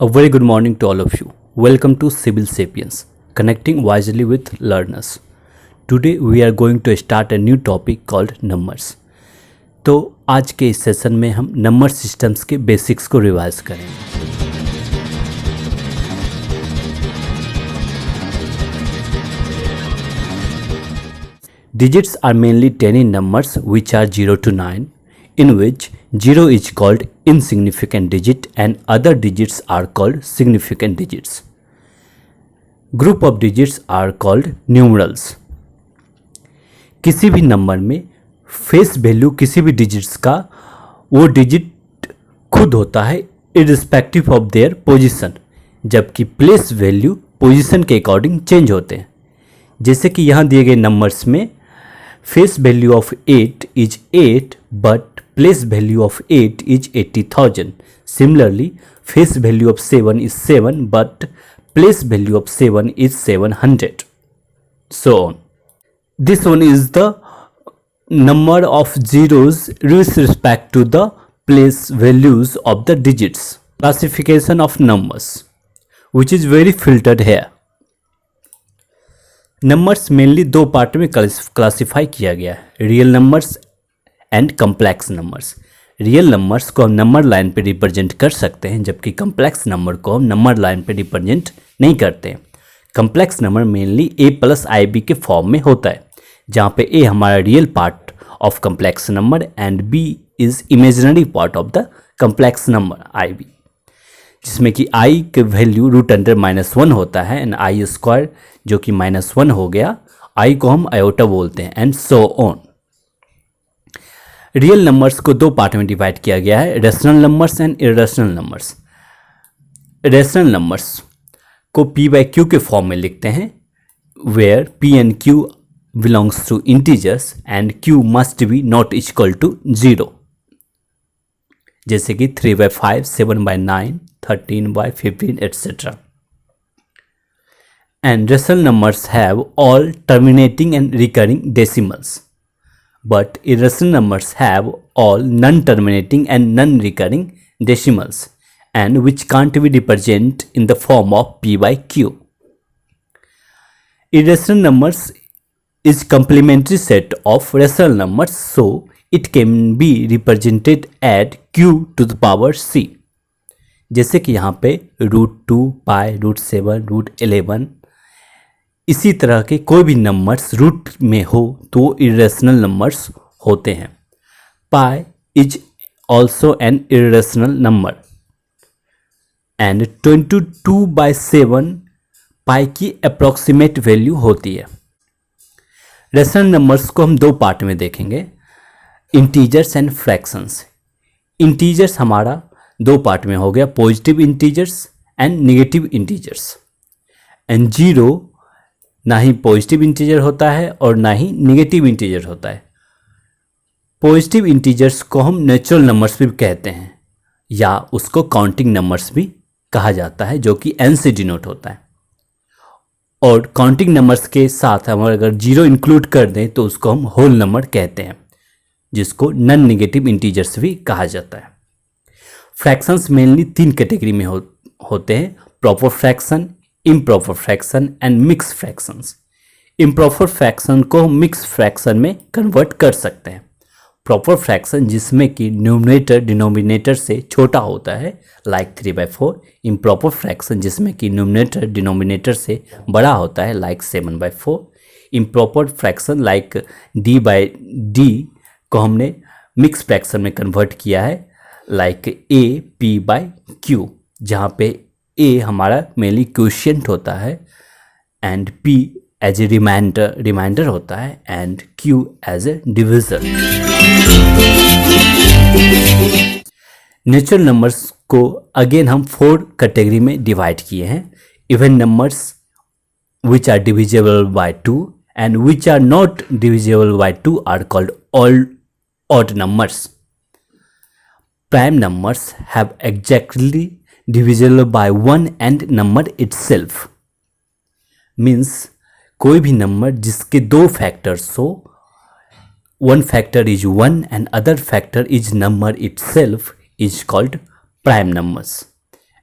A very good morning to all of you. Welcome to Civil Sapiens, connecting wisely with learners. Today we are going to start a new topic called numbers. तो आज के इस session में हम number systems के basics को revise करेंगे. Digits are mainly 10 in numbers which are 0 to 9, in which 0 is called insignificant digit and other digits are called significant digits. Group of digits are called numerals. किसी भी number में face value किसी भी digits का वो digit खुद होता है इररिस्पेक्टिव ऑफ देयर पोजीशन, जबकि प्लेस वैल्यू पोजीशन के अकॉर्डिंग चेंज होते हैं. जैसे कि यहाँ दिए गए नंबर्स में face value of 8 is 8 but place value of 8 is 80,000. Similarly face value of 7 is 7 but place value of 7 is 700. So on. This one is the number of zeros with respect to the place values of the digits. Classification of numbers, which is very filtered here. Numbers mainly दो part में classify किया गया है, real numbers and complex numbers. Real numbers को हम number line पे represent कर सकते हैं, जबकि कम्प्लेक्स नंबर को हम नंबर लाइन पे रिप्रेजेंट नहीं करते हैं. Complex number mainly a plus i b के फॉर्म में होता है, जहाँ पे a हमारा real part of complex number and b is imaginary part of the complex number i b, जिसमें कि i के वैल्यू रूट अंडर -1 होता है एंड आई स्क्वायर जो कि -1 हो गया, i को हम आयोटा बोलते हैं and so on. Real numbers को दो पार्ट में डिवाइड किया गया है, rational numbers and irrational numbers. Rational numbers को p बाई क्यू के फॉर्म में लिखते हैं, where p and q belongs to integers and q must be not equal to 0. जैसे कि 3/5, 7/9, 13/15 etc. And rational numbers have all terminating and recurring decimals, but irrational numbers have all non-terminating and non-recurring decimals, and which can't be represented in the form of p by q. Irrational numbers is complementary set of rational numbers, so it can be represented at q to the power c. जैसे कि यहाँ पे √2, पाई, √7, √11 इसी तरह के कोई भी numbers root में हो तो इर्रेशनल नंबर्स होते हैं. Pi is also an irrational number and 22/7 पाई की अप्रॉक्सीमेट वैल्यू होती है. रेशनल नंबर्स को हम दो पार्ट में देखेंगे, इंटीजर्स एंड फ्रैक्शंस. इंटीजर्स हमारा दो पार्ट में हो गया, positive integers and negative integers. And zero ना ही पॉजिटिव इंटीजर होता है और ना ही नेगेटिव इंटीजर होता है. पॉजिटिव इंटीजर्स को हम नेचुरल नंबर्स भी कहते हैं या उसको काउंटिंग नंबर्स भी कहा जाता है, जो कि n से डिनोट होता है. और काउंटिंग नंबर्स के साथ हम अगर जीरो इंक्लूड कर दें तो उसको हम होल नंबर कहते हैं, जिसको नॉन नेगेटिव इंटीजर्स भी कहा जाता है. फ्रैक्शंस मेनली तीन कैटेगरी में होते हैं, proper fraction, improper fraction and mix fractions. Improper fraction को हम मिक्स फ्रैक्शन में कन्वर्ट कर सकते हैं. प्रॉपर फ्रैक्शन जिसमें कि न्यूमरेटर डिनोमिनेटर से छोटा होता है, लाइक 3/4. इम्प्रॉपर फ्रैक्शन जिसमें कि न्यूमरेटर डिनोमिनेटर से बड़ा होता है, like 7/4. Improper fraction like d/d को हमने मिक्स फ्रैक्शन में कन्वर्ट किया है, लाइक a p/q, जहाँ पे a हमारा मेनली क्वोशिएंट होता है and p as a reminder होता है and q as a divisor. Natural numbers को अगेन हम 4 कैटेगरी में डिवाइड किए हैं, even numbers which are divisible by 2 and which are not divisible by 2 are called odd numbers. Prime numbers have exactly divisible by 1 and number itself. Means कोई भी number जिसके दो factors हो, one factor is 1 and other factor is number itself is called prime numbers.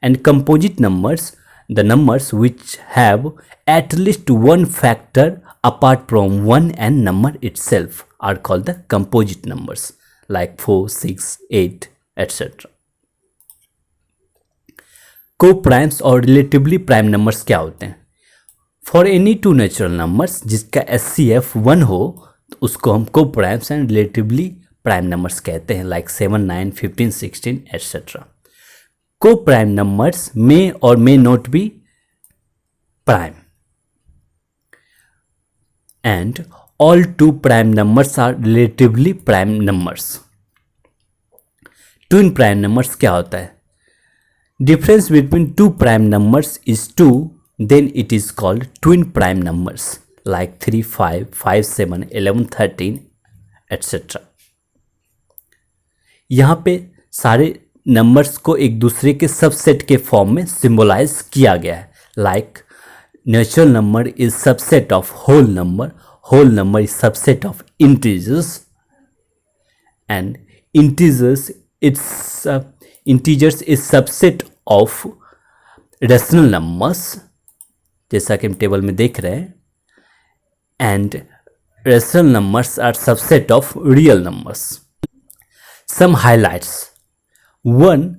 and composite numbers, the numbers which have at least one factor apart from one and number itself are called the composite numbers like 4, 6, 8, etc. Co-primes और relatively prime numbers क्या होते हैं? For any two natural numbers जिसका SCF 1 हो तो उसको हम co primes and relatively prime numbers कहते हैं like 7, 9, 15, 16 etcetera. Co prime numbers may और may not be prime and all two prime numbers are relatively prime numbers. Twin prime numbers क्या होता है? Difference between two prime numbers is 2, then it is called twin prime numbers like 3, 5, 5, 7, 11, 13, etc. यहाँ पे सारे numbers को एक दूसरे के सबसेट के फॉर्म में सिंबलाइज किया गया है like natural number is subset of whole number is subset of integers and integers is subset of rational numbers जैसा कि हम टेबल में देख रहे हैं and rational numbers are subset of real numbers. Some highlights. One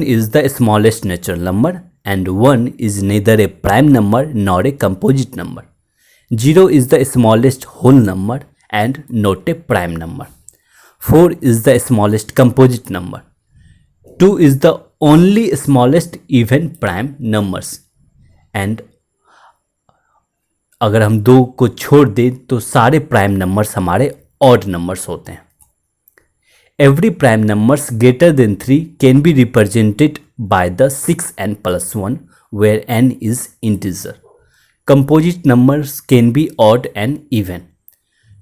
is the smallest natural number and 1 is neither a prime number nor a composite number. 0 is the smallest whole number and not a prime number. 4 is the smallest composite number. 2 is the only smallest even prime numbers. And अगर हम 2 को छोड़ दें तो सारे prime numbers हमारे odd numbers होते हैं. Every prime numbers greater than 3 can be represented by the 6n plus 1 where n is integer. Composite numbers can be odd and even.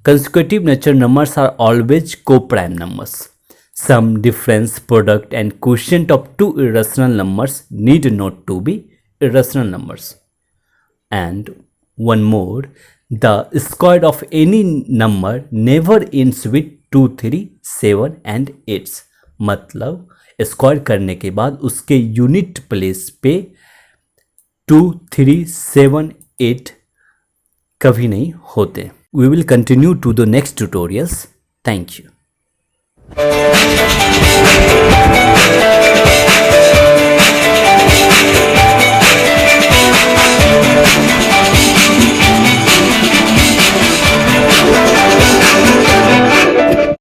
Consecutive natural numbers are always co-prime numbers. Sum, difference, product and quotient of two irrational numbers need not to be irrational numbers. And one more, the square of any number never ends with 2, 3, 7 and 8. मतलब square करने के बाद उसके unit place पे 2, 3, 7, 8 कभी नहीं होते. We will continue to the next tutorials. Thank you.